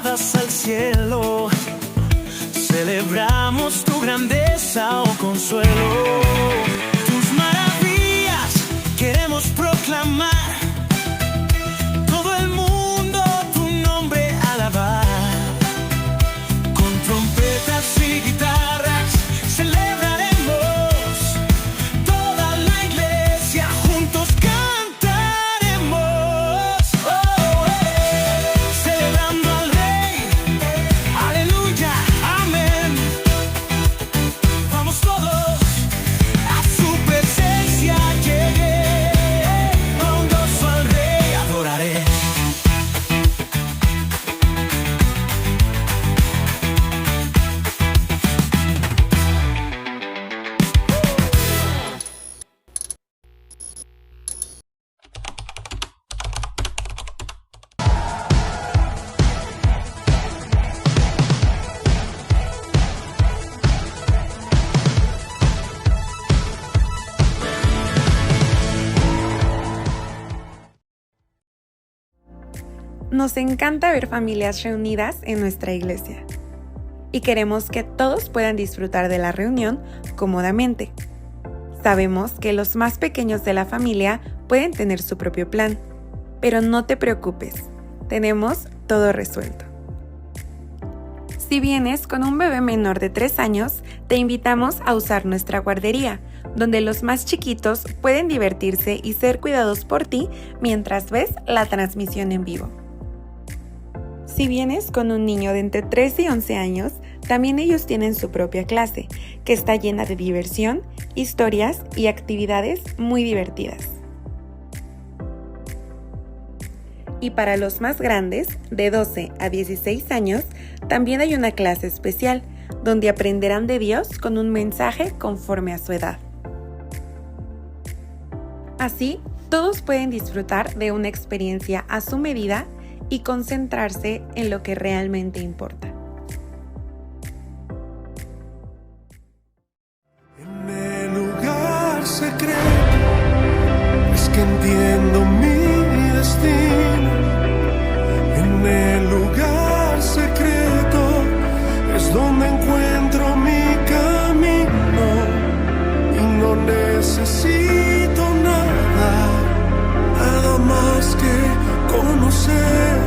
elevadas al cielo, celebramos tu grandeza, oh consuelo. Tus maravillas queremos proclamar, todo el mundo tu nombre alabar. Con trompetas y guitarras celebraremos, toda la iglesia juntos cantaremos. Oh, celebrando al Rey, aleluya, amén. Vamos todos a su presencia, llegué, con gozo al Rey adoraré. Nos encanta ver familias reunidas en nuestra iglesia y queremos que todos puedan disfrutar de la reunión cómodamente. Sabemos que los más pequeños de la familia pueden tener su propio plan, pero no te preocupes, tenemos todo resuelto. Si vienes con un bebé menor de 3 años, te invitamos a usar nuestra guardería, donde los más chiquitos pueden divertirse y ser cuidados por ti mientras ves la transmisión en vivo. Si vienes con un niño de entre 3 y 11 años, también ellos tienen su propia clase, que está llena de diversión, historias y actividades muy divertidas. Y para los más grandes, de 12 a 16 años, también hay una clase especial, donde aprenderán de Dios con un mensaje conforme a su edad. Así, todos pueden disfrutar de una experiencia a su medida y concentrarse en lo que realmente importa. En el lugar secreto es que entiendo mi destino. En el lugar secreto es donde encuentro mi camino y no necesito nada más que conocerte.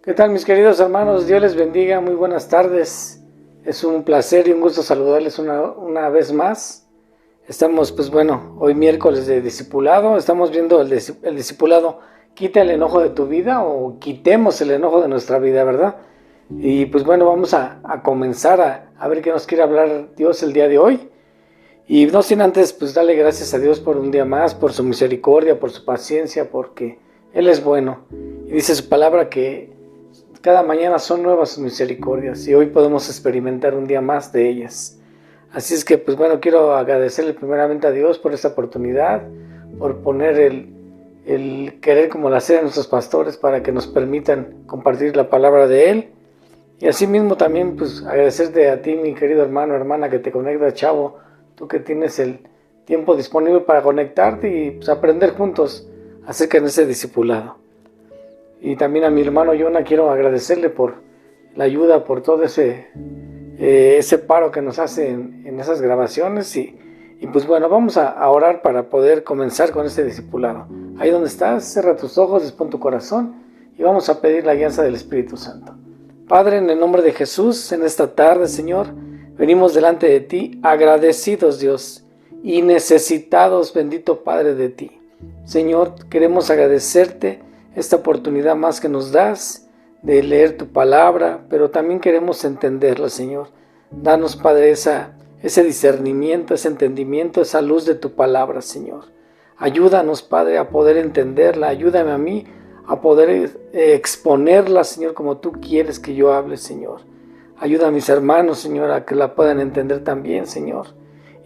¿Qué tal, mis queridos hermanos? Dios les bendiga, muy buenas tardes. Es un placer y un gusto saludarles una vez más. Estamos, hoy miércoles de discipulado. Estamos viendo el discipulado, quita el enojo de tu vida o quitemos el enojo de nuestra vida, ¿verdad? Y vamos a comenzar a ver qué nos quiere hablar Dios el día de hoy. Y no sin antes, darle gracias a Dios por un día más, por su misericordia, por su paciencia, porque Él es bueno. Y dice su palabra que cada mañana son nuevas sus misericordias y hoy podemos experimentar un día más de ellas. Así es que, quiero agradecerle primeramente a Dios por esta oportunidad, por poner el querer como la sed de nuestros pastores para que nos permitan compartir la palabra de Él. Y asimismo también, agradecerte a ti, mi querido hermano, hermana, que te conectas, chavo, tú que tienes el tiempo disponible para conectarte y aprender juntos acerca de ese discipulado. Y también a mi hermano Jonah quiero agradecerle por la ayuda, por todo ese paro que nos hace en esas grabaciones. Y vamos a orar para poder comenzar con este discipulado. Ahí donde estás, cierra tus ojos, dispón tu corazón y vamos a pedir la guianza del Espíritu Santo. Padre, en el nombre de Jesús, en esta tarde, Señor, venimos delante de ti agradecidos, Dios, y necesitados, bendito Padre, de ti. Señor, queremos agradecerte esta oportunidad más que nos das de leer tu palabra, pero también queremos entenderla, Señor. Danos, Padre, ese discernimiento, ese entendimiento, esa luz de tu palabra, Señor. Ayúdanos, Padre, a poder entenderla. Ayúdame a mí a poder exponerla, Señor, como tú quieres que yo hable, Señor. Ayuda a mis hermanos, Señor, a que la puedan entender también, Señor.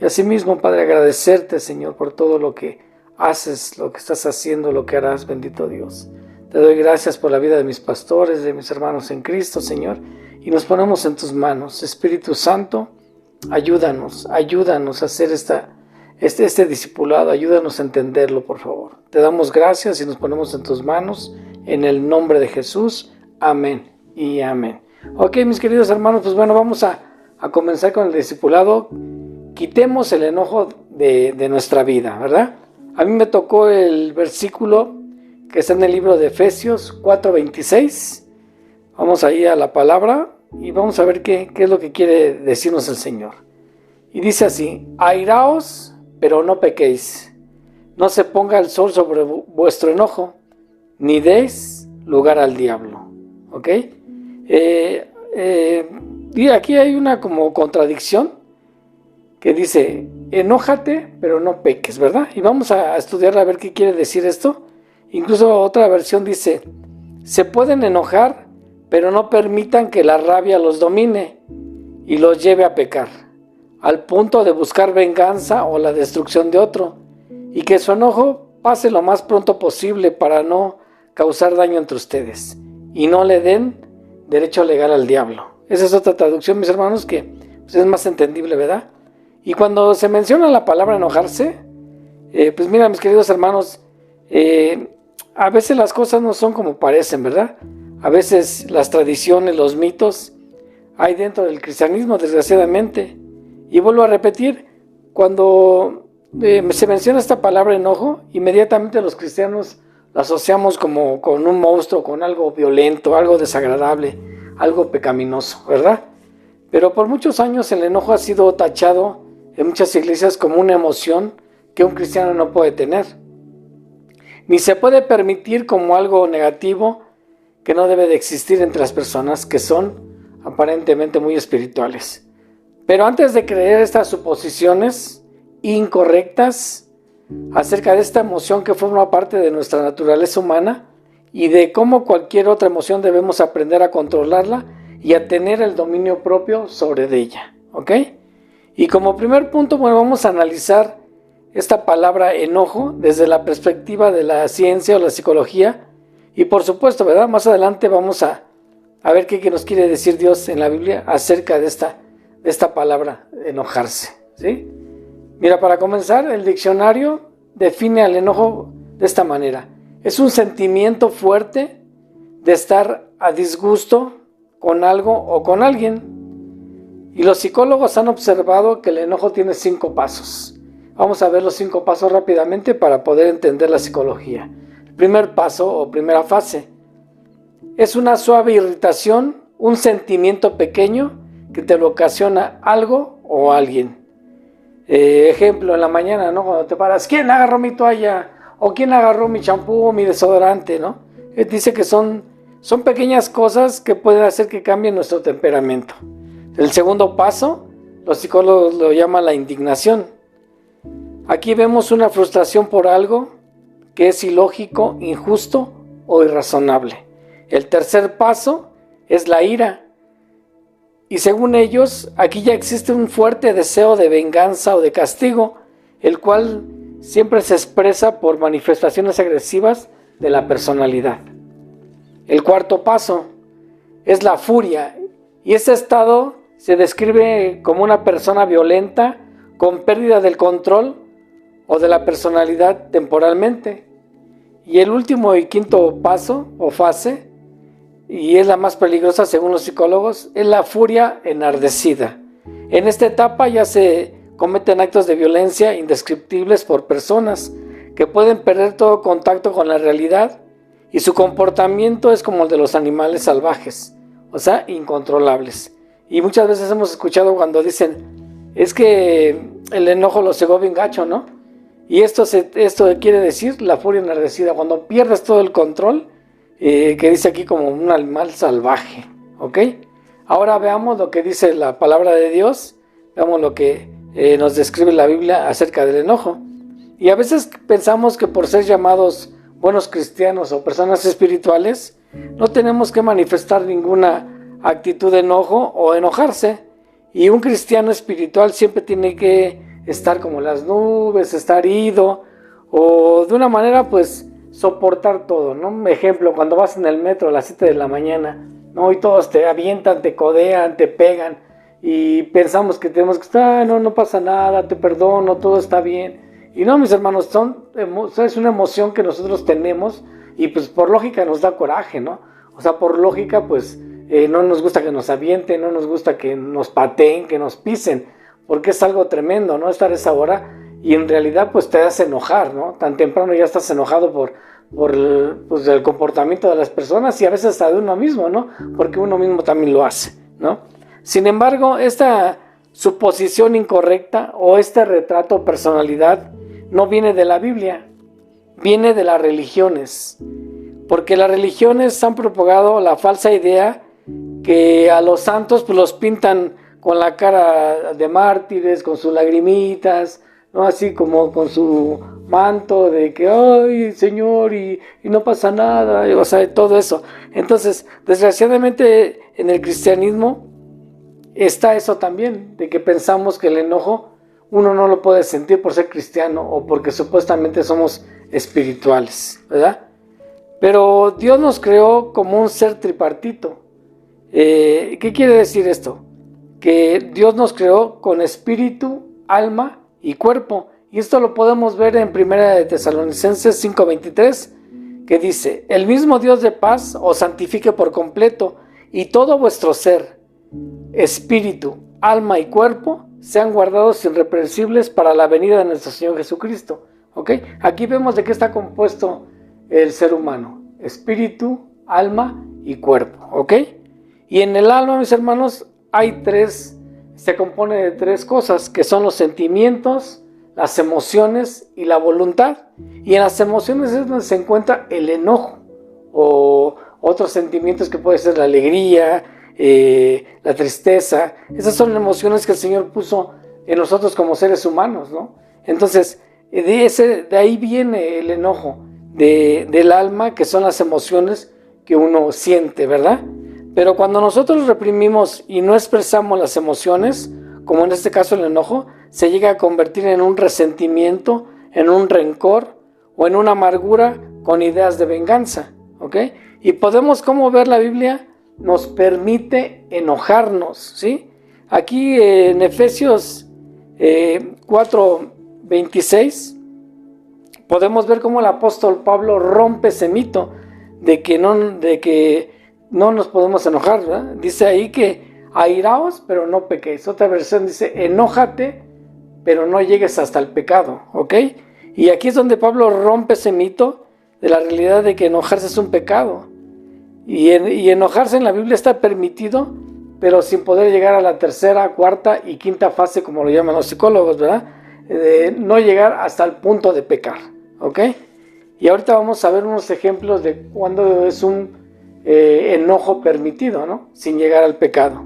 Y asimismo, Padre, agradecerte, Señor, por todo lo que haces, lo que estás haciendo, lo que harás, bendito Dios. Te doy gracias por la vida de mis pastores, de mis hermanos en Cristo, Señor, y nos ponemos en tus manos. Espíritu Santo, ayúdanos a hacer este discipulado, ayúdanos a entenderlo, por favor. Te damos gracias y nos ponemos en tus manos, en el nombre de Jesús. Amén y amén. Ok, mis queridos hermanos, pues bueno, vamos a comenzar con el discipulado. Quitemos el enojo de nuestra vida, ¿verdad? A mí me tocó el versículo que está en el libro de Efesios 4:26. Vamos ahí a la palabra y vamos a ver qué es lo que quiere decirnos el Señor. Y dice así: airaos, pero no pequéis. No se ponga el sol sobre vuestro enojo, ni deis lugar al diablo. ¿Ok? Y aquí hay una como contradicción que dice: enójate, pero no peques, ¿verdad? Y vamos a estudiar a ver qué quiere decir esto. Incluso otra versión dice: se pueden enojar, pero no permitan que la rabia los domine y los lleve a pecar, al punto de buscar venganza o la destrucción de otro, y que su enojo pase lo más pronto posible para no causar daño entre ustedes, y no le den derecho legal al diablo. Esa es otra traducción, mis hermanos, que pues, es más entendible, ¿verdad? Y cuando se menciona la palabra enojarse, pues mira, mis queridos hermanos, a veces las cosas no son como parecen, ¿verdad? A veces las tradiciones, los mitos hay dentro del cristianismo, desgraciadamente. Y vuelvo a repetir, cuando se menciona esta palabra enojo, inmediatamente los cristianos la asociamos como con un monstruo, con algo violento, algo desagradable, algo pecaminoso, ¿verdad? Pero por muchos años el enojo ha sido tachado en muchas iglesias como una emoción que un cristiano no puede tener, ni se puede permitir como algo negativo que no debe de existir entre las personas que son aparentemente muy espirituales. Pero antes de creer estas suposiciones incorrectas acerca de esta emoción que forma parte de nuestra naturaleza humana y de cómo cualquier otra emoción debemos aprender a controlarla y a tener el dominio propio sobre ella, ¿ok? Y como primer punto, bueno, vamos a analizar esta palabra enojo desde la perspectiva de la ciencia o la psicología. Y por supuesto, ¿verdad? Más adelante vamos a ver qué nos quiere decir Dios en la Biblia acerca de esta palabra, enojarse, ¿sí? Mira, para comenzar, el diccionario define al enojo de esta manera: es un sentimiento fuerte de estar a disgusto con algo o con alguien. Y los psicólogos han observado que el enojo tiene 5 pasos. Vamos a ver los 5 pasos rápidamente para poder entender la psicología. El primer paso o primera fase es una suave irritación, un sentimiento pequeño que te lo ocasiona algo o alguien. Ejemplo, en la mañana, ¿no? Cuando te paras, ¿quién agarró mi toalla? ¿O quién agarró mi champú o mi desodorante? ¿No? Dice que son pequeñas cosas que pueden hacer que cambie nuestro temperamento. El segundo paso, los psicólogos lo llaman la indignación. Aquí vemos una frustración por algo que es ilógico, injusto o irrazonable. El tercer paso es la ira. Y según ellos, aquí ya existe un fuerte deseo de venganza o de castigo, el cual siempre se expresa por manifestaciones agresivas de la personalidad. El cuarto paso es la furia, y este estado se describe como una persona violenta con pérdida del control o de la personalidad temporalmente. Y el último y quinto paso o fase, y es la más peligrosa según los psicólogos, es la furia enardecida. En esta etapa ya se cometen actos de violencia indescriptibles por personas que pueden perder todo contacto con la realidad y su comportamiento es como el de los animales salvajes, o sea, incontrolables. Y muchas veces hemos escuchado cuando dicen, es que el enojo lo cegó bien gacho, ¿no? Y esto quiere decir la furia enardecida, cuando pierdes todo el control, que dice aquí como un animal salvaje, ¿ok? Ahora veamos lo que dice la palabra de Dios, veamos lo que nos describe la Biblia acerca del enojo. Y a veces pensamos que por ser llamados buenos cristianos o personas espirituales, no tenemos que manifestar ninguna actitud de enojo o enojarse. Y un cristiano espiritual siempre tiene que estar como las nubes, estar ido, o de una manera pues soportar todo, ¿no? Ejemplo, cuando vas en el metro a las 7 de la mañana, ¿no? Y todos te avientan, te codean, te pegan, y pensamos que tenemos que estar, no pasa nada, te perdono, todo está bien. Y no, mis hermanos, es una emoción que nosotros tenemos, y pues por lógica nos da coraje, ¿no? O sea, por lógica pues no nos gusta que nos avienten, no nos gusta que nos pateen, que nos pisen, porque es algo tremendo, ¿no? Estar a esa hora, y en realidad pues te hace enojar, ¿no? Tan temprano ya estás enojado por el comportamiento de las personas, y a veces hasta de uno mismo, ¿no? Porque uno mismo también lo hace, ¿no? Sin embargo, esta suposición incorrecta o este retrato o personalidad no viene de la Biblia, viene de las religiones, porque las religiones han propagado la falsa idea que a los santos pues los pintan con la cara de mártires, con sus lagrimitas, ¿no? Así como con su manto de que, ay, Señor, y no pasa nada, o sea, todo eso. Entonces, desgraciadamente en el cristianismo está eso también, de que pensamos que el enojo uno no lo puede sentir por ser cristiano o porque supuestamente somos espirituales, ¿verdad? Pero Dios nos creó como un ser tripartito. ¿Qué quiere decir esto? Que Dios nos creó con espíritu, alma y cuerpo. Y esto lo podemos ver en 1 de Tesalonicenses 5:23, que dice: el mismo Dios de paz os santifique por completo, y todo vuestro ser, espíritu, alma y cuerpo sean guardados irreprensibles para la venida de nuestro Señor Jesucristo. ¿Ok? Aquí vemos de qué está compuesto el ser humano: espíritu, alma y cuerpo. ¿Ok? Y en el alma, mis hermanos, se compone de tres cosas, que son los sentimientos, las emociones y la voluntad. Y en las emociones es donde se encuentra el enojo o otros sentimientos que puede ser la alegría, la tristeza. Esas son emociones que el Señor puso en nosotros como seres humanos, ¿no? Entonces, de ahí viene el enojo del alma, que son las emociones que uno siente, ¿verdad? Pero cuando nosotros reprimimos y no expresamos las emociones, como en este caso el enojo, se llega a convertir en un resentimiento, en un rencor o en una amargura con ideas de venganza, ¿ok? Y podemos, como ver la Biblia nos permite enojarnos, ¿sí? Aquí en Efesios 4:26 podemos ver cómo el apóstol Pablo rompe ese mito de que no nos podemos enojar, ¿verdad? Dice ahí que airaos, pero no pequéis. Otra versión dice: enójate, pero no llegues hasta el pecado, ¿ok? Y aquí es donde Pablo rompe ese mito de la realidad de que enojarse es un pecado. Y enojarse en la Biblia está permitido, pero sin poder llegar a la tercera, cuarta y quinta fase, como lo llaman los psicólogos, ¿verdad? No llegar hasta el punto de pecar, ¿ok? Y ahorita vamos a ver unos ejemplos de cuando es un enojo permitido, ¿no? Sin llegar al pecado.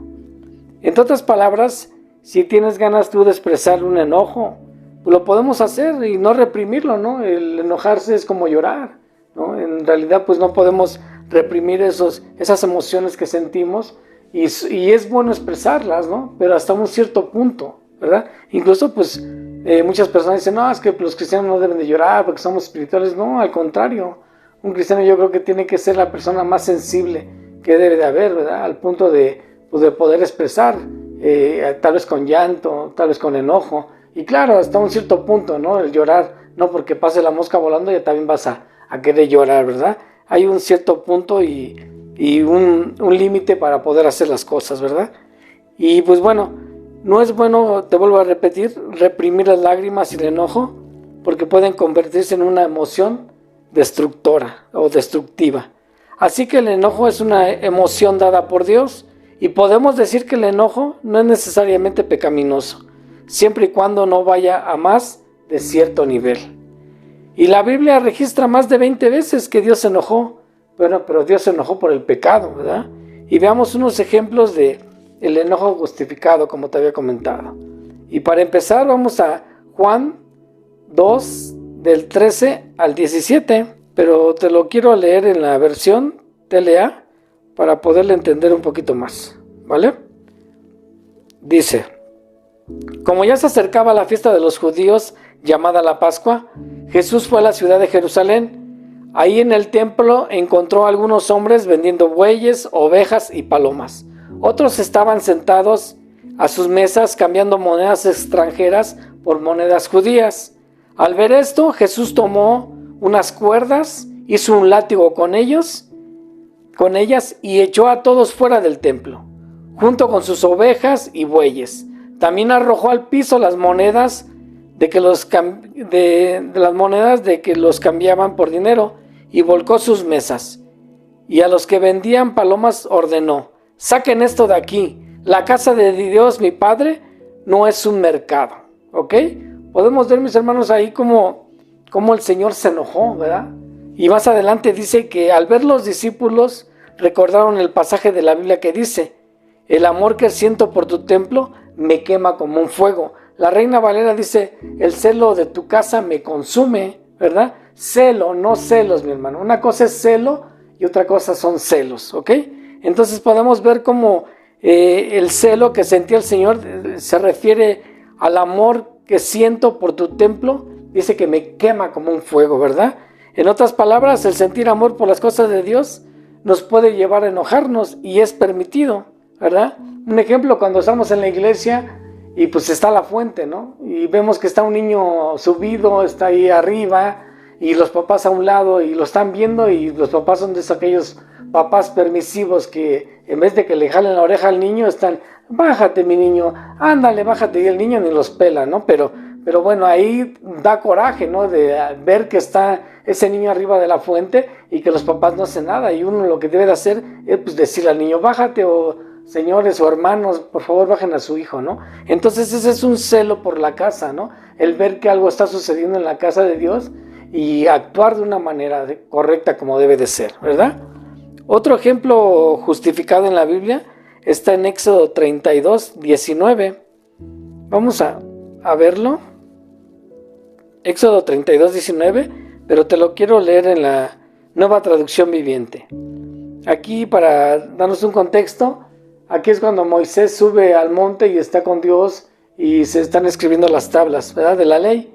En otras palabras, si tienes ganas tú de expresar un enojo, pues lo podemos hacer y no reprimirlo, ¿no? El enojarse es como llorar, ¿no? En realidad pues no podemos reprimir esas emociones que sentimos, y es bueno expresarlas, ¿no? Pero hasta un cierto punto, ¿verdad? Incluso pues muchas personas dicen: no, es que los cristianos no deben de llorar porque somos espirituales. No, al contrario, un cristiano yo creo que tiene que ser la persona más sensible que debe de haber, ¿verdad? Al punto de poder expresar, tal vez con llanto, tal vez con enojo, y claro, hasta un cierto punto, ¿no? El llorar, no porque pase la mosca volando ya también vas a querer llorar, ¿verdad? Hay un cierto punto y un límite para poder hacer las cosas, ¿verdad? Y pues bueno, no es bueno, te vuelvo a repetir, reprimir las lágrimas y el enojo, porque pueden convertirse en una emoción destructora o destructiva. Así que el enojo es una emoción dada por Dios, y podemos decir que el enojo no es necesariamente pecaminoso, siempre y cuando no vaya a más de cierto nivel. Y la Biblia registra más de 20 veces que Dios se enojó. Bueno, pero Dios se enojó por el pecado, ¿verdad? Y veamos unos ejemplos de el enojo justificado, como te había comentado. Y para empezar, vamos a Juan 2, del 13 al 17. pero te lo quiero leer en la versión TLA para poderle entender un poquito más, ¿vale? Dice: como ya se acercaba la fiesta de los judíos, llamada la Pascua, Jesús fue a la ciudad de Jerusalén. Ahí en el templo encontró a algunos hombres vendiendo bueyes, ovejas y palomas. Otros estaban sentados a sus mesas cambiando monedas extranjeras por monedas judías. Al ver esto, Jesús tomó unas cuerdas, hizo un látigo con ellas y echó a todos fuera del templo, junto con sus ovejas y bueyes. También arrojó al piso las monedas de que los cambiaban por dinero y volcó sus mesas. Y a los que vendían palomas ordenó: saquen esto de aquí. La casa de Dios, mi Padre, no es un mercado. ¿Ok? Podemos ver, mis hermanos, ahí como el Señor se enojó, ¿verdad? Y más adelante dice que al ver los discípulos recordaron el pasaje de la Biblia que dice: el amor que siento por tu templo me quema como un fuego. La Reina Valera dice: el celo de tu casa me consume, ¿verdad? Celo, no celos, mi hermano. Una cosa es celo y otra cosa son celos, ¿ok? Entonces podemos ver cómo el celo que sentía el Señor se refiere al amor que siento por tu templo. Dice que me quema como un fuego, ¿verdad? En otras palabras, el sentir amor por las cosas de Dios nos puede llevar a enojarnos y es permitido, ¿verdad? Un ejemplo, cuando estamos en la iglesia y pues está la fuente, ¿no? Y vemos que está un niño subido, está ahí arriba y los papás a un lado y lo están viendo, y los papás son de aquellos papás permisivos que en vez de que le jalen la oreja al niño están: bájate mi niño, ándale, bájate, y el niño ni los pela, ¿no? Pero bueno, ahí da coraje, ¿no? De ver que está ese niño arriba de la fuente y que los papás no hacen nada, y uno lo que debe de hacer es pues decirle al niño: bájate, o señores o hermanos, por favor bajen a su hijo, ¿no? Entonces ese es un celo por la casa, ¿no? El ver que algo está sucediendo en la casa de Dios y actuar de una manera correcta como debe de ser, ¿verdad? Otro ejemplo justificado en la Biblia está en Éxodo 32, 19. Vamos a verlo. Éxodo 32, 19, pero te lo quiero leer en la Nueva Traducción Viviente. Aquí, para darnos un contexto, aquí es cuando Moisés sube al monte y está con Dios y se están escribiendo las tablas, ¿verdad?, de la ley.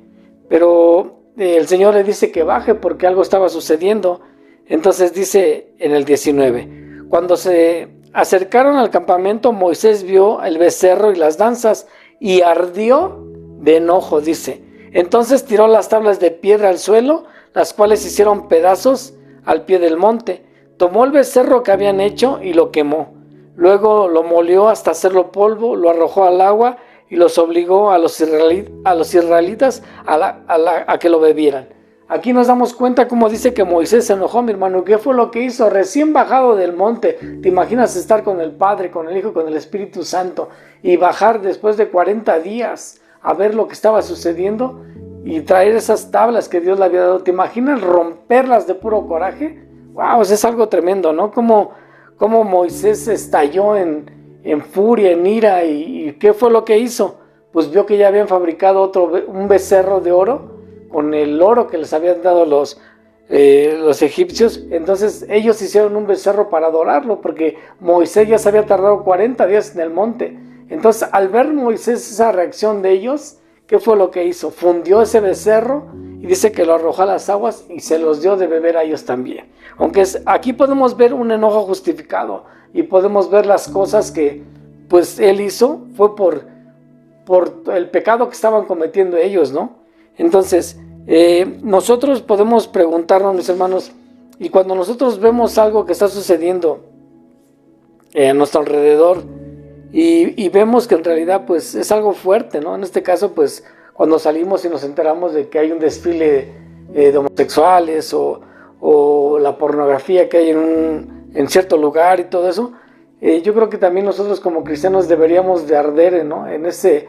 Pero el Señor le dice que baje porque algo estaba sucediendo. Entonces dice en el 19: cuando se acercaron al campamento, Moisés vio el becerro y las danzas y ardió de enojo, dice. Entonces tiró las tablas de piedra al suelo, las cuales hicieron pedazos al pie del monte. Tomó el becerro que habían hecho y lo quemó. Luego lo molió hasta hacerlo polvo, lo arrojó al agua y los obligó a los israelitas a que lo bebieran. Aquí nos damos cuenta cómo dice que Moisés se enojó, mi hermano. ¿Qué fue lo que hizo? Recién bajado del monte. ¿Te imaginas estar con el Padre, con el Hijo, con el Espíritu Santo y bajar después de 40 días a ver lo que estaba sucediendo y traer esas tablas que Dios le había dado? ¿Te imaginas romperlas de puro coraje? ¡Wow! Es algo tremendo, ¿no? Como Moisés estalló en furia, en ira. ¿Y qué fue lo que hizo? Pues vio que ya habían fabricado un becerro de oro con el oro que les habían dado los egipcios. Entonces ellos hicieron un becerro para adorarlo, porque Moisés ya se había tardado 40 días en el monte. Entonces, al ver Moisés esa reacción de ellos, ¿qué fue lo que hizo? Fundió ese becerro y dice que lo arrojó a las aguas y se los dio de beber a ellos también. Aunque aquí podemos ver un enojo justificado y podemos ver las cosas que pues él hizo, fue por el pecado que estaban cometiendo ellos, ¿no? Entonces, nosotros podemos preguntarnos, mis hermanos, y cuando nosotros vemos algo que está sucediendo a nuestro alrededor y vemos que en realidad pues es algo fuerte, ¿no? En este caso, pues cuando salimos y nos enteramos de que hay un desfile de homosexuales o la pornografía que hay en cierto lugar y todo eso, yo creo que también nosotros como cristianos deberíamos de arder, ¿no?, en ese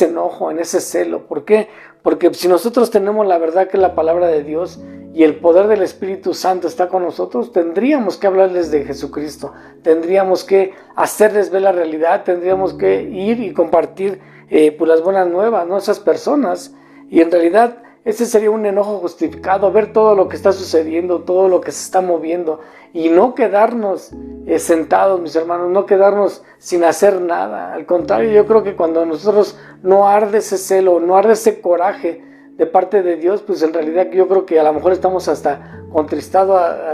enojo, en ese celo. ¿Por qué? Porque si nosotros tenemos la verdad, que es la palabra de Dios, y el poder del Espíritu Santo está con nosotros, tendríamos que hablarles de Jesucristo, tendríamos que hacerles ver la realidad, tendríamos que ir y compartir pues las buenas nuevas, ¿no?, esas personas. Y en realidad ese sería un enojo justificado, ver todo lo que está sucediendo, todo lo que se está moviendo y no quedarnos sentados, mis hermanos, no quedarnos sin hacer nada. Al contrario, yo creo que cuando nosotros no arde ese celo, no arde ese coraje de parte de Dios, pues en realidad yo creo que a lo mejor estamos hasta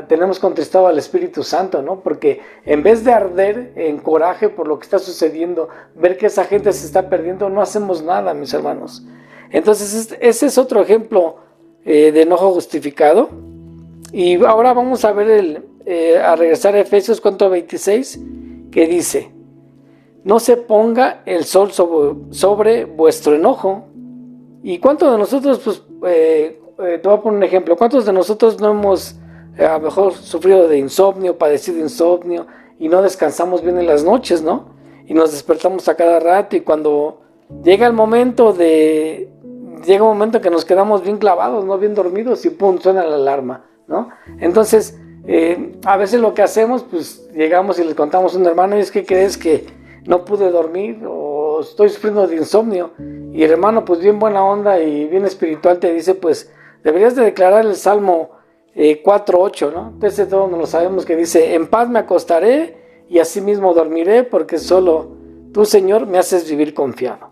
tenemos contristado al Espíritu Santo, ¿no? Porque en vez de arder en coraje por lo que está sucediendo, ver que esa gente se está perdiendo, no hacemos nada, mis hermanos. Entonces ese es otro ejemplo de enojo justificado. Y ahora vamos a ver a regresar a Efesios 4:26, que dice: no se ponga el sol sobre vuestro enojo. ¿Y cuántos de nosotros, pues, te voy a poner un ejemplo, cuántos de nosotros no hemos a lo mejor sufrido de insomnio, padecido de insomnio y no descansamos bien en las noches, ¿no? Y nos despertamos a cada rato y cuando llega un momento que nos quedamos bien clavados, ¿no? Bien dormidos y pum, suena la alarma, ¿no? Entonces, a veces lo que hacemos, pues llegamos y les contamos a un hermano: y es que crees que no pude dormir o estoy sufriendo de insomnio. Y el hermano, pues bien buena onda y bien espiritual, te dice: pues deberías de declarar el Salmo 4:8, ¿no? Entonces todos lo sabemos, que dice: en paz me acostaré y asimismo dormiré, porque solo tú, Señor, me haces vivir confiado.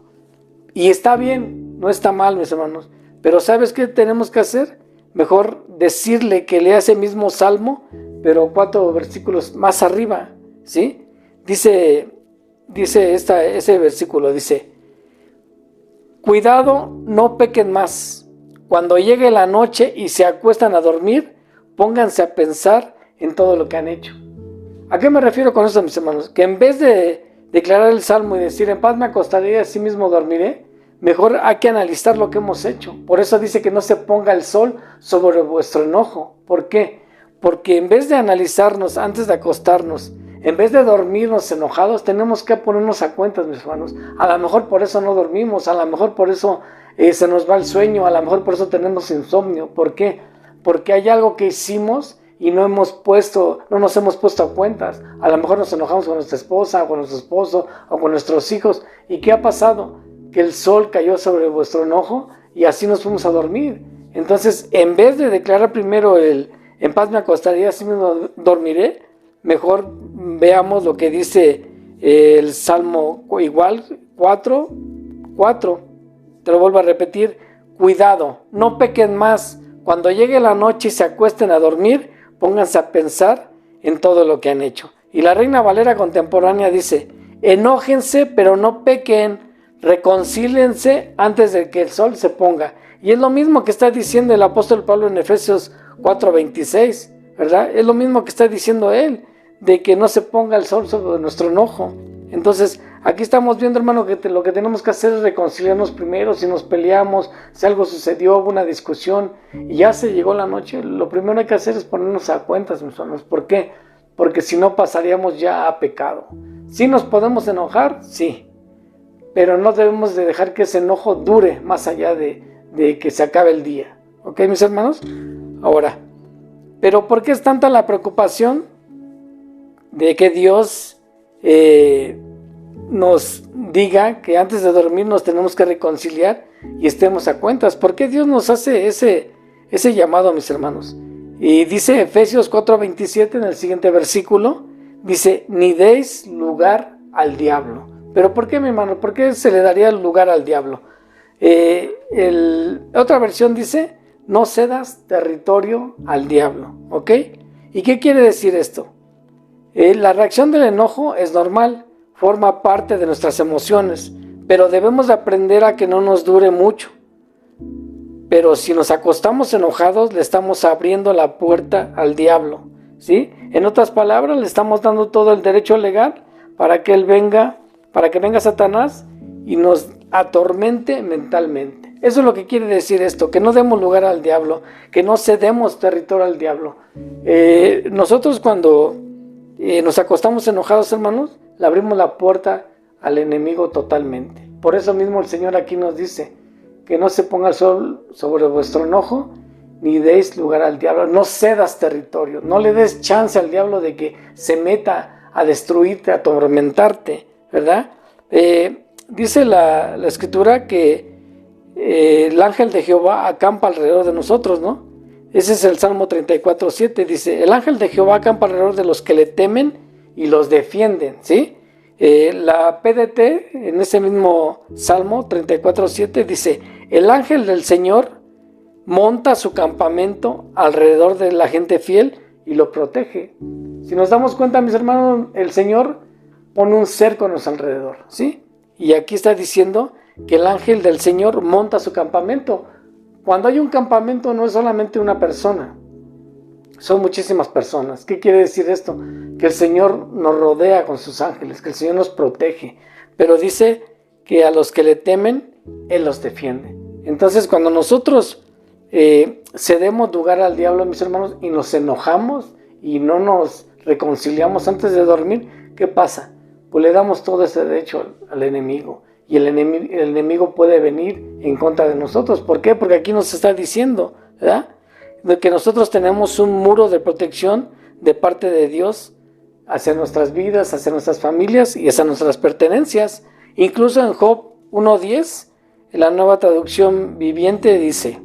Y está bien, no está mal, mis hermanos, pero ¿sabes qué tenemos que hacer? Mejor decirle que lea ese mismo Salmo, pero 4 versículos más arriba, ¿sí? Dice ese versículo, dice: cuidado, no pequen más. Cuando llegue la noche y se acuestan a dormir, pónganse a pensar en todo lo que han hecho. ¿A qué me refiero con eso, mis hermanos? Que en vez de declarar el Salmo y decir: en paz me acostaré y así mismo dormiré, mejor hay que analizar lo que hemos hecho. Por eso dice que no se ponga el sol sobre vuestro enojo. ¿Por qué? Porque en vez de analizarnos antes de acostarnos, en vez de dormirnos enojados, tenemos que ponernos a cuentas, mis hermanos. A lo mejor por eso no dormimos, a lo mejor por eso se nos va el sueño, a lo mejor por eso tenemos insomnio. ¿Por qué? Porque hay algo que hicimos y no nos hemos puesto a cuentas. A lo mejor nos enojamos con nuestra esposa, o con nuestro esposo, o con nuestros hijos. ¿Y qué ha pasado? Que el sol cayó sobre vuestro enojo y así nos fuimos a dormir. Entonces, en vez de declarar primero en paz me acostaré, así mismo dormiré, mejor veamos lo que dice el Salmo igual 4:4. Te lo vuelvo a repetir: cuidado, no pequen más. Cuando llegue la noche y se acuesten a dormir, pónganse a pensar en todo lo que han hecho. Y la Reina Valera contemporánea dice: enójense, pero no pequen, reconcíliense antes de que el sol se ponga. Y es lo mismo que está diciendo el apóstol Pablo en Efesios 4:26, ¿verdad? Es lo mismo que está diciendo él, de que no se ponga el sol sobre nuestro enojo. Entonces, aquí estamos viendo, hermano, que lo que tenemos que hacer es reconciliarnos primero. Si nos peleamos, si algo sucedió, hubo una discusión y ya se llegó la noche, lo primero que hay que hacer es ponernos a cuentas, mis hermanos. ¿Por qué? Porque si no pasaríamos ya a pecado. ¿Sí nos podemos enojar? Sí, pero no debemos de dejar que ese enojo dure más allá de que se acabe el día. ¿Ok, mis hermanos? Ahora, ¿pero por qué es tanta la preocupación de que Dios nos diga que antes de dormir nos tenemos que reconciliar y estemos a cuentas? ¿Por qué Dios nos hace ese llamado, mis hermanos? Y dice Efesios 4:27 en el siguiente versículo, dice: ni deis lugar al diablo. ¿Pero por qué, mi hermano? ¿Por qué se le daría lugar al diablo? Otra versión dice: no cedas territorio al diablo. ¿Ok? ¿Y qué quiere decir esto? La reacción del enojo es normal, forma parte de nuestras emociones, pero debemos de aprender a que no nos dure mucho. Pero si nos acostamos enojados, le estamos abriendo la puerta al diablo, ¿sí? En otras palabras, le estamos dando todo el derecho legal para que venga Satanás y nos atormente mentalmente. Eso es lo que quiere decir esto, que no demos lugar al diablo, que no cedemos territorio al diablo. Nosotros cuando nos acostamos enojados, hermanos, le abrimos la puerta al enemigo totalmente. Por eso mismo el Señor aquí nos dice que no se ponga el sol sobre vuestro enojo, ni deis lugar al diablo. No cedas territorio, no le des chance al diablo de que se meta a destruirte, a atormentarte, ¿verdad? Dice la Escritura que el ángel de Jehová acampa alrededor de nosotros, ¿no? Ese es el Salmo 34:7, dice, el ángel de Jehová acampa alrededor de los que le temen y los defienden, ¿sí? La PDT, en ese mismo Salmo 34:7, dice, el ángel del Señor monta su campamento alrededor de la gente fiel y lo protege. Si nos damos cuenta, mis hermanos, el Señor pone un cerco a nuestro alrededor, ¿sí? Y aquí está diciendo que el ángel del Señor monta su campamento. Cuando hay un campamento no es solamente una persona, son muchísimas personas. ¿Qué quiere decir esto? Que el Señor nos rodea con sus ángeles, que el Señor nos protege, pero dice que a los que le temen, Él los defiende. Entonces, cuando nosotros cedemos lugar al diablo, mis hermanos, y nos enojamos y no nos reconciliamos antes de dormir, ¿qué pasa? Pues le damos todo ese derecho al enemigo. Y el enemigo puede venir en contra de nosotros. ¿Por qué? Porque aquí nos está diciendo, ¿verdad?, de que nosotros tenemos un muro de protección de parte de Dios hacia nuestras vidas, hacia nuestras familias y hacia nuestras pertenencias. Incluso en Job 1:10, en la Nueva Traducción Viviente, dice,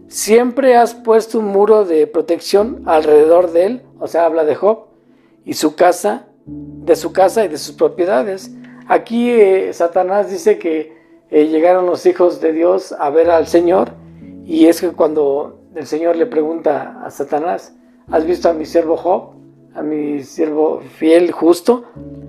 siempre has puesto un muro de protección alrededor de él, o sea, habla de Job, y su casa, de su casa y de sus propiedades. Aquí Satanás dice que llegaron los hijos de Dios a ver al Señor, y es que cuando el Señor le pregunta a Satanás, ¿has visto a mi siervo Job? A mi siervo fiel, justo.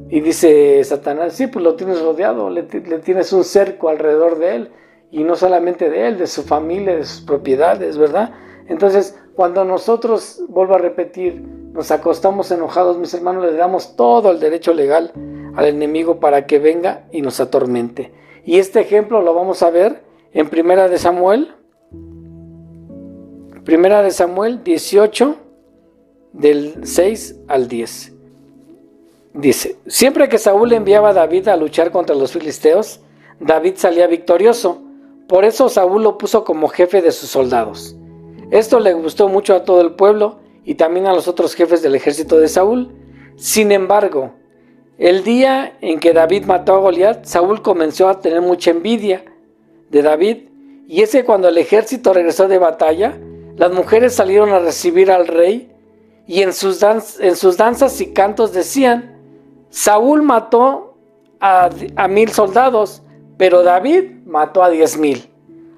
Y dice Satanás, sí, pues lo tienes rodeado, le tienes un cerco alrededor de él. Y no solamente de él, de su familia, de sus propiedades, ¿verdad? Entonces, cuando nosotros, vuelvo a repetir, nos acostamos enojados, mis hermanos, le damos todo el derecho legal al enemigo para que venga y nos atormente. Y este ejemplo lo vamos a ver en Primera de Samuel 18, del 6 al 10. Dice, siempre que Saúl enviaba a David a luchar contra los filisteos, David salía victorioso. Por eso Saúl lo puso como jefe de sus soldados. Esto le gustó mucho a todo el pueblo y también a los otros jefes del ejército de Saúl. Sin embargo, el día en que David mató a Goliat, Saúl comenzó a tener mucha envidia de David. Y es que cuando el ejército regresó de batalla, las mujeres salieron a recibir al rey y en sus danzas y cantos decían, Saúl mató a 1,000 soldados, pero David mató a 10,000.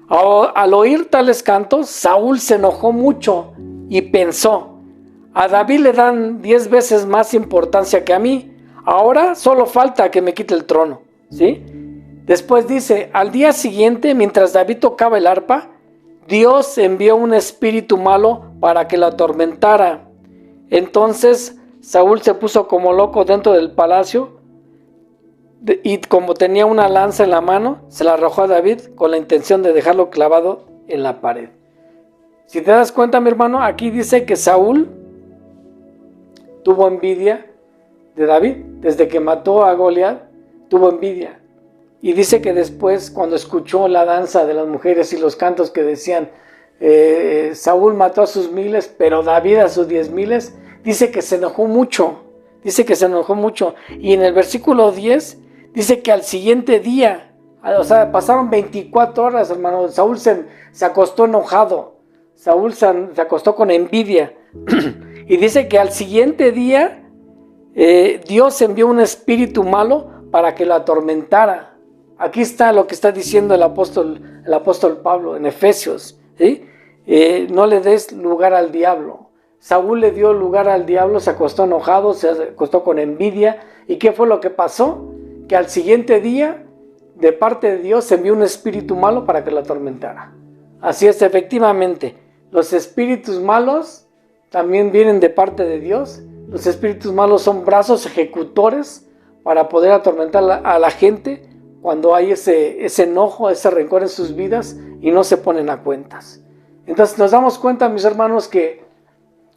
Al oír tales cantos, Saúl se enojó mucho y pensó, a David le dan 10 veces más importancia que a mí, ahora solo falta que me quite el trono, ¿sí? Después dice, al día siguiente, mientras David tocaba el arpa, Dios envió un espíritu malo para que lo atormentara. Entonces Saúl se puso como loco dentro del palacio y como tenía una lanza en la mano, se la arrojó a David con la intención de dejarlo clavado en la pared. Si te das cuenta, mi hermano, aquí dice que Saúl tuvo envidia de David. Desde que mató a Goliat, tuvo envidia. Y dice que después, cuando escuchó la danza de las mujeres y los cantos que decían, Saúl mató a sus 1,000, pero David a sus 10,000, dice que se enojó mucho. Y en el versículo 10, dice que al siguiente día, o sea, pasaron 24 horas, hermano, Saúl se acostó enojado. Saúl se acostó con envidia. Y dice que al siguiente día, Dios envió un espíritu malo para que lo atormentara. Aquí está lo que está diciendo el apóstol Pablo en Efesios, ¿sí? No le des lugar al diablo. Saúl le dio lugar al diablo, se acostó enojado, se acostó con envidia. ¿Y qué fue lo que pasó? Que al siguiente día, de parte de Dios, se envió un espíritu malo para que lo atormentara. Así es, efectivamente, los espíritus malos también vienen de parte de Dios. Los espíritus malos son brazos ejecutores para poder atormentar a la gente cuando hay ese enojo, ese rencor en sus vidas y no se ponen a cuentas. Entonces nos damos cuenta, mis hermanos, que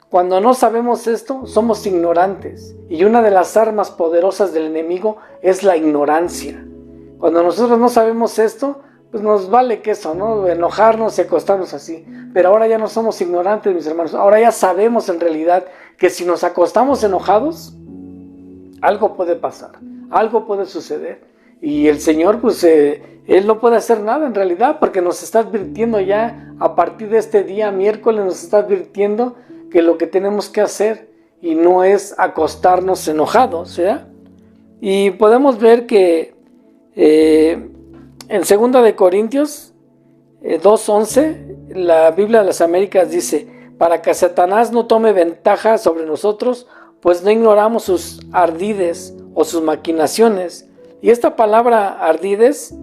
cuando no sabemos esto, somos ignorantes. Y una de las armas poderosas del enemigo es la ignorancia. Cuando nosotros no sabemos esto, pues nos vale queso, ¿no? Enojarnos y acostarnos así. Pero ahora ya no somos ignorantes, mis hermanos. Ahora ya sabemos en realidad que si nos acostamos enojados, algo puede pasar, algo puede suceder. Y el Señor, pues, Él no puede hacer nada en realidad, porque nos está advirtiendo ya a partir de este día, miércoles, nos está advirtiendo que lo que tenemos que hacer y no es acostarnos enojados, ¿verdad? Y podemos ver que en 2 de Corintios 2:11, la Biblia de las Américas dice: para que Satanás no tome ventaja sobre nosotros, pues no ignoramos sus ardides o sus maquinaciones. Y esta palabra ardides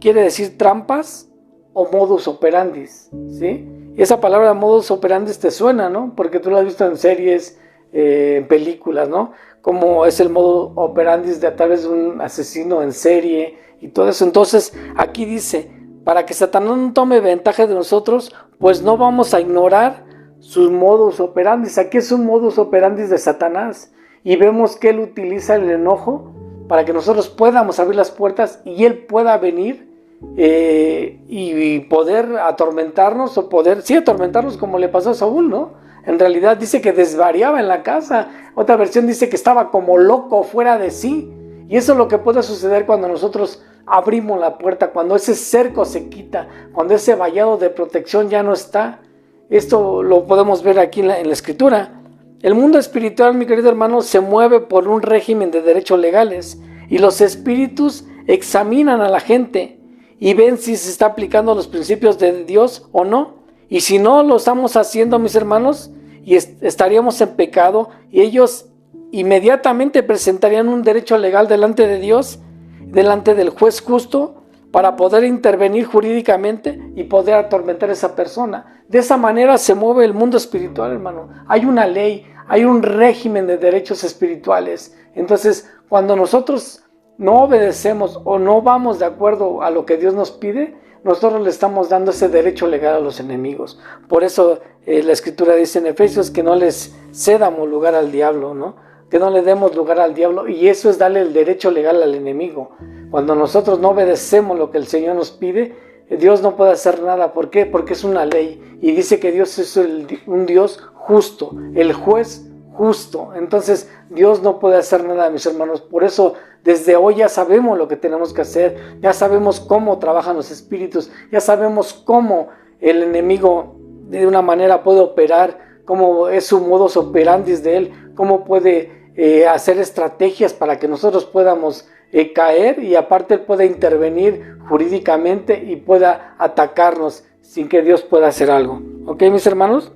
quiere decir trampas o modus operandi, ¿sí? Y esa palabra modus operandi te suena, ¿no? Porque tú la has visto en series, en películas, ¿no? Como es el modus operandi de a través de un asesino en serie y todo eso. Entonces aquí dice: para que Satanás no tome ventaja de nosotros, pues no vamos a ignorar sus modus operandi. Aquí es un modus operandi de Satanás, y vemos que él utiliza el enojo para que nosotros podamos abrir las puertas y él pueda venir y poder atormentarnos, o poder, sí, atormentarnos, como le pasó a Saúl, ¿no? En realidad dice que desvariaba en la casa. Otra versión dice que estaba como loco, fuera de sí. Y eso es lo que puede suceder cuando nosotros abrimos la puerta, cuando ese cerco se quita, cuando ese vallado de protección ya no está. Esto lo podemos ver aquí en la Escritura. El mundo espiritual, mi querido hermano, se mueve por un régimen de derechos legales, y los espíritus examinan a la gente y ven si se está aplicando los principios de Dios o no. Y si no lo estamos haciendo, mis hermanos, y estaríamos en pecado, y ellos inmediatamente presentarían un derecho legal delante de Dios, delante del juez justo, para poder intervenir jurídicamente y poder atormentar a esa persona. De esa manera se mueve el mundo espiritual, hermano. Hay una ley, hay un régimen de derechos espirituales. Entonces, cuando nosotros no obedecemos o no vamos de acuerdo a lo que Dios nos pide, nosotros le estamos dando ese derecho legal a los enemigos. Por eso la Escritura dice en Efesios que no les cedamos lugar al diablo, ¿no? Que no le demos lugar al diablo, y eso es darle el derecho legal al enemigo. Cuando nosotros no obedecemos lo que el Señor nos pide, Dios no puede hacer nada. ¿Por qué? Porque es una ley, y dice que Dios es un Dios justo, el juez justo. Entonces Dios no puede hacer nada, mis hermanos. Por eso desde hoy ya sabemos lo que tenemos que hacer, ya sabemos cómo trabajan los espíritus, ya sabemos cómo el enemigo de una manera puede operar, cómo es su modus operandi de él, cómo puede hacer estrategias para que nosotros podamos caer, y aparte él puede intervenir jurídicamente y pueda atacarnos sin que Dios pueda hacer algo. ¿Ok, mis hermanos?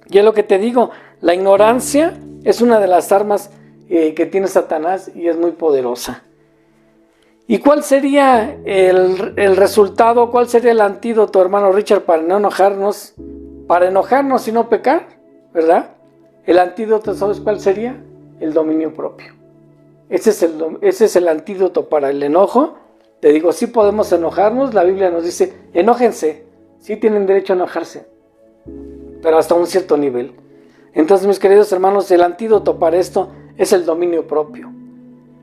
Y es lo que te digo, la ignorancia es una de las armas que tiene Satanás, y es muy poderosa. ¿Y cuál sería el resultado? ¿Cuál sería el antídoto, hermano Richard, para no enojarnos? Para enojarnos y no pecar, ¿verdad? El antídoto, ¿sabes cuál sería? El dominio propio. Ese es el antídoto para el enojo. Te digo, sí podemos enojarnos. La Biblia nos dice: enójense. Sí tienen derecho a enojarse, pero hasta un cierto nivel. Entonces, mis queridos hermanos, el antídoto para esto es el dominio propio.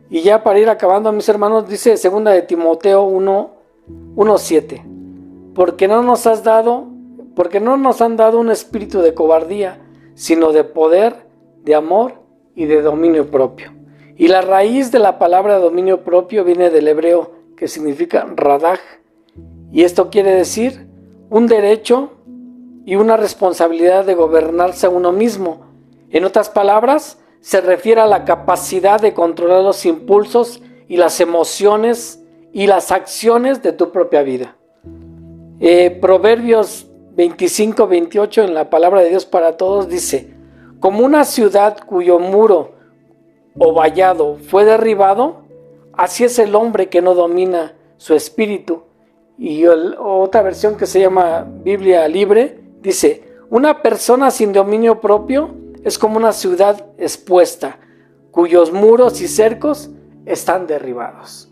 Y ya para ir acabando, mis hermanos, dice 2 de Timoteo 1:7: porque no nos han dado un espíritu de cobardía, sino de poder, de amor y de dominio propio. Y la raíz de la palabra dominio propio viene del hebreo, que significa radaj, y esto quiere decir un derecho y una responsabilidad de gobernarse a uno mismo. En otras palabras, se refiere a la capacidad de controlar los impulsos y las emociones y las acciones de tu propia vida. Proverbios 25-28, en la palabra de Dios para todos, dice: como una ciudad cuyo muro o vallado fue derribado, así es el hombre que no domina su espíritu. Y otra versión, que se llama Biblia Libre, dice: una persona sin dominio propio es como una ciudad expuesta, cuyos muros y cercos están derribados.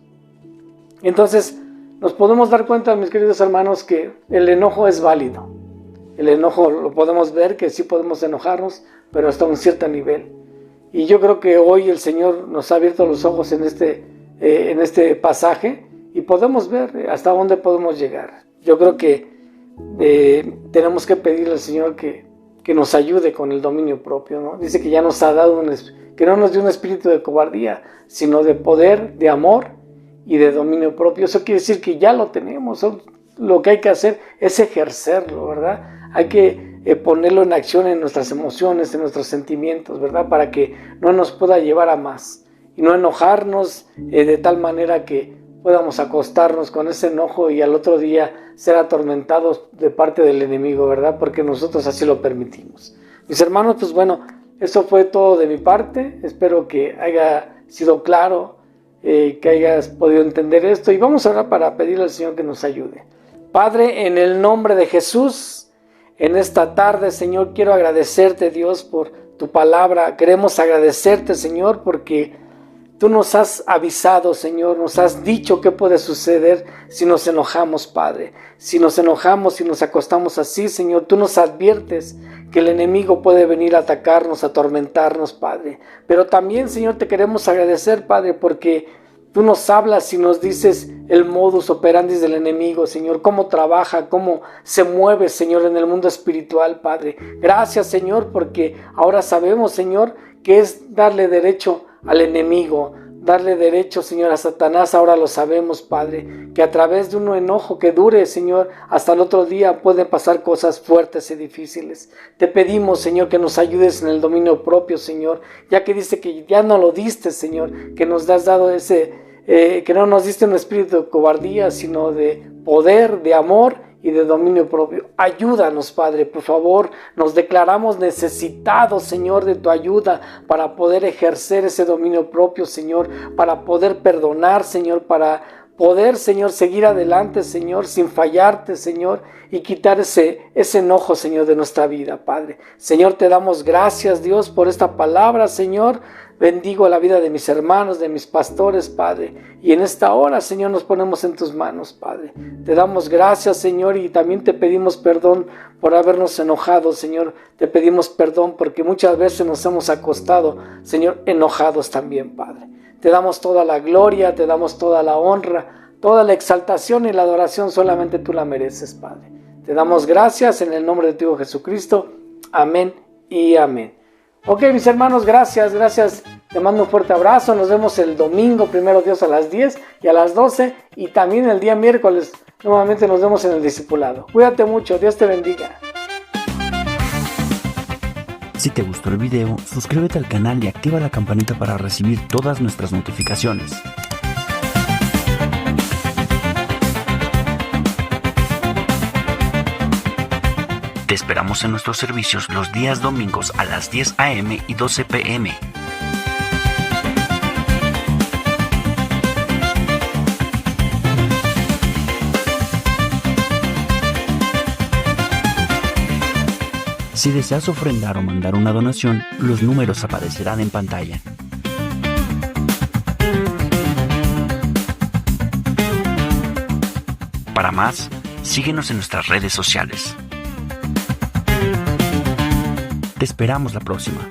Entonces nos podemos dar cuenta, mis queridos hermanos, que el enojo es válido. El enojo lo podemos ver, que sí podemos enojarnos, pero hasta un cierto nivel. Y yo creo que hoy el Señor nos ha abierto los ojos en este pasaje, y podemos ver hasta dónde podemos llegar. Yo creo que tenemos que pedirle al Señor que nos ayude con el dominio propio, ¿no? Dice que ya nos ha dado que no nos dio un espíritu de cobardía, sino de poder, de amor y de dominio propio. Eso quiere decir que ya lo tenemos. Lo que hay que hacer es ejercerlo, ¿verdad? Hay que ponerlo en acción en nuestras emociones, en nuestros sentimientos, ¿verdad? Para que no nos pueda llevar a más y no enojarnos de tal manera que podamos acostarnos con ese enojo y al otro día ser atormentados de parte del enemigo, ¿verdad? Porque nosotros así lo permitimos. Mis hermanos, pues bueno, eso fue todo de mi parte. Espero que haya sido claro, que hayas podido entender esto. Y vamos a orar para pedirle al Señor que nos ayude. Padre, en el nombre de Jesús, en esta tarde, Señor, quiero agradecerte, Dios, por tu palabra. Queremos agradecerte, Señor, porque tú nos has avisado, Señor, nos has dicho qué puede suceder si nos enojamos, Padre. Si nos enojamos, si nos acostamos así, Señor, tú nos adviertes que el enemigo puede venir a atacarnos, a atormentarnos, Padre. Pero también, Señor, te queremos agradecer, Padre, porque tú nos hablas y nos dices el modus operandi del enemigo, Señor, cómo trabaja, cómo se mueve, Señor, en el mundo espiritual, Padre. Gracias, Señor, porque ahora sabemos, Señor, que es darle derecho al enemigo, darle derecho, Señor, a Satanás. Ahora lo sabemos, Padre, que a través de un enojo que dure, Señor, hasta el otro día pueden pasar cosas fuertes y difíciles. Te pedimos, Señor, que nos ayudes en el dominio propio, Señor, ya que dice que ya no lo diste, Señor, que nos has dado que no nos diste un espíritu de cobardía, sino de poder, de amor y de dominio propio. Ayúdanos, Padre, por favor. Nos declaramos necesitados, Señor, de tu ayuda para poder ejercer ese dominio propio, Señor, para poder perdonar, Señor, para poder, Señor, seguir adelante, Señor, sin fallarte, Señor, y quitar ese enojo, Señor, de nuestra vida, Padre. Señor, te damos gracias, Dios, por esta palabra, Señor. Bendigo la vida de mis hermanos, de mis pastores, Padre. Y en esta hora, Señor, nos ponemos en tus manos, Padre. Te damos gracias, Señor, y también te pedimos perdón por habernos enojado, Señor. Te pedimos perdón porque muchas veces nos hemos acostado, Señor, enojados también, Padre. Te damos toda la gloria, te damos toda la honra, toda la exaltación y la adoración, solamente tú la mereces, Padre. Te damos gracias en el nombre de tu Hijo Jesucristo. Amén y amén. Ok, mis hermanos, gracias. Te mando un fuerte abrazo. Nos vemos el domingo, primero Dios, a las 10 y a las 12. Y también el día miércoles, nuevamente nos vemos en el discipulado. Cuídate mucho, Dios te bendiga. Si te gustó el video, suscríbete al canal y activa la campanita para recibir todas nuestras notificaciones. Te esperamos en nuestros servicios los días domingos a las 10 a.m. y 12 p.m. Si deseas ofrendar o mandar una donación, los números aparecerán en pantalla. Para más, síguenos en nuestras redes sociales. Te esperamos la próxima.